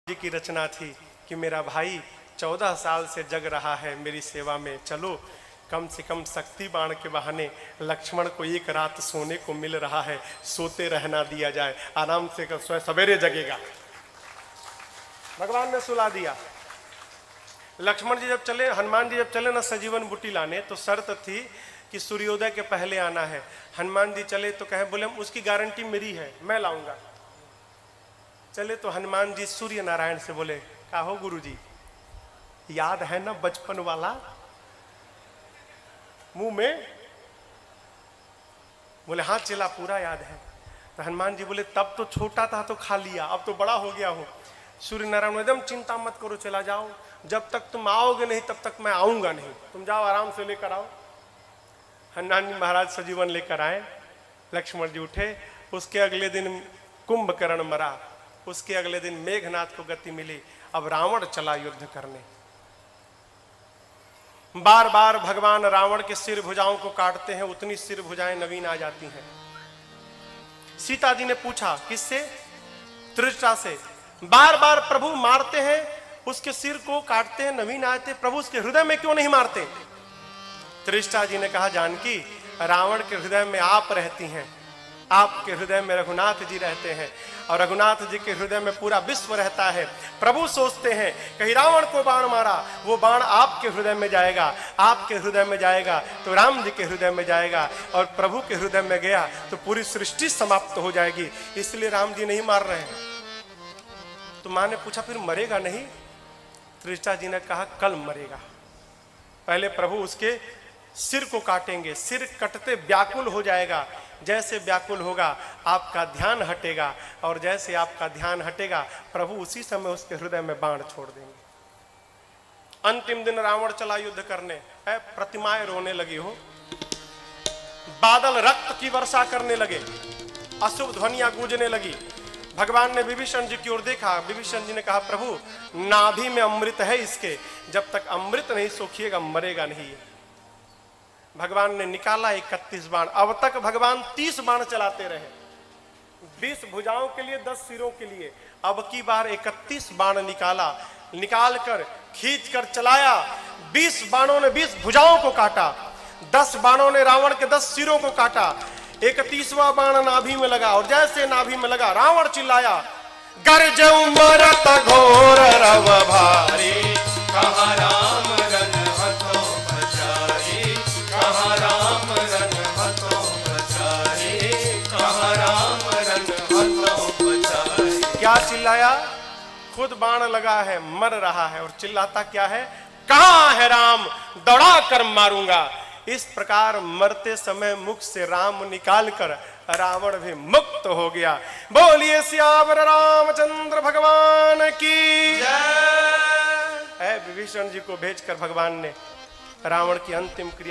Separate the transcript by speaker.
Speaker 1: जी की रचना थी कि मेरा भाई 14 साल से जग रहा है मेरी सेवा में, चलो कम से कम शक्ति बाण के बहाने लक्ष्मण को एक रात सोने को मिल रहा है, सोते रहना दिया जाए, आराम से सवेरे जगेगा। भगवान ने सुला दिया। लक्ष्मण जी जब चले, हनुमान जी जब चले ना सजीवन बूटी लाने, तो शर्त थी कि सूर्योदय के पहले आना है। हनुमान जी चले तो कहे, बोले उसकी गारंटी मेरी है, मैं लाऊंगा। चले तो हनुमान जी सूर्य नारायण से बोले, का हो गुरु जी, याद है ना बचपन वाला मुंह में? बोले हाँ चला, पूरा याद है। तो हनुमान जी बोले, तब तो छोटा था तो खा लिया, अब तो बड़ा हो गया हूं। सूर्य नारायण एकदम, चिंता मत करो, चला जाओ, जब तक तुम आओगे नहीं तब तक मैं आऊंगा नहीं, तुम जाओ आराम से लेकर आओ। हनुमान जी महाराज सजीवन लेकर आए। लक्ष्मण जी उठे। उसके अगले दिन कुंभकर्ण मरा, उसके अगले दिन मेघनाथ को गति मिली। अब रावण चला युद्ध करने। बार बार भगवान रावण के सिर भुजाओं को काटते हैं, उतनी सिर भुजाएं नवीन आ जाती हैं। सीता जी ने पूछा, किससे? त्रिजटा से। बार बार प्रभु मारते हैं, उसके सिर को काटते हैं, नवीन आते, प्रभु उसके हृदय में क्यों नहीं मारते? त्रिजटा जी ने कहा, जानकी, रावण के हृदय में आप रहती हैं, आपके हृदय में रघुनाथ जी रहते हैं, और रघुनाथ जी के हृदय में पूरा विश्व रहता है। प्रभु सोचते हैं कहीं रावण को बाण मारा, वो बाण आपके हृदय में जाएगा, आपके हृदय में जाएगा तो राम जी के हृदय में जाएगा, और प्रभु के हृदय में गया तो पूरी सृष्टि समाप्त हो जाएगी, इसलिए राम जी नहीं मार रहे हैं। तो मां ने पूछा, फिर मरेगा नहीं? त्रिजटा जी ने कहा, कल मरेगा। पहले प्रभु उसके सिर को काटेंगे, सिर कटते व्याकुल हो जाएगा, जैसे व्याकुल होगा आपका ध्यान हटेगा, और जैसे आपका ध्यान हटेगा प्रभु उसी समय उसके हृदय में बाण छोड़ देंगे। अंतिम दिन रावण चला युद्ध करने, है प्रतिमाएं रोने लगी हो, बादल रक्त की वर्षा करने लगे, अशुभ ध्वनियां गूंजने लगी। भगवान ने विभीषण जी की ओर देखा। विभीषण जी ने कहा, प्रभु नाभि में अमृत है इसके, जब तक अमृत नहीं सोखिएगा मरेगा नहीं। भगवान ने निकाला 31 बाण। अब तक भगवान 30 बाण चलाते रहे, 20 भुजाओं के लिए, 10 सिरों के लिए। अब की बार 31 बाण निकाला, निकाल कर खींच कर चलाया। 20 बाणों ने 20 भुजाओं को काटा, 10 बाणों ने रावण के 10 सिरों को काटा। 31वां बाण नाभि में लगा, और जैसे नाभि में लगा रावण चिल्लाया, गरजऊ मरत घोर रव भारी, कहाँ राम क्या चिल्लाया? खुद बाण लगा है, मर रहा है, और चिल्लाता क्या है? कहां है राम, दौड़ा कर मारूंगा। इस प्रकार मरते समय मुख से राम निकाल कर रावण भी मुक्त हो गया। बोलिए सियावर रामचंद्र भगवान की जय। विभीषण जी को भेजकर भगवान ने रावण की अंतिम क्रिया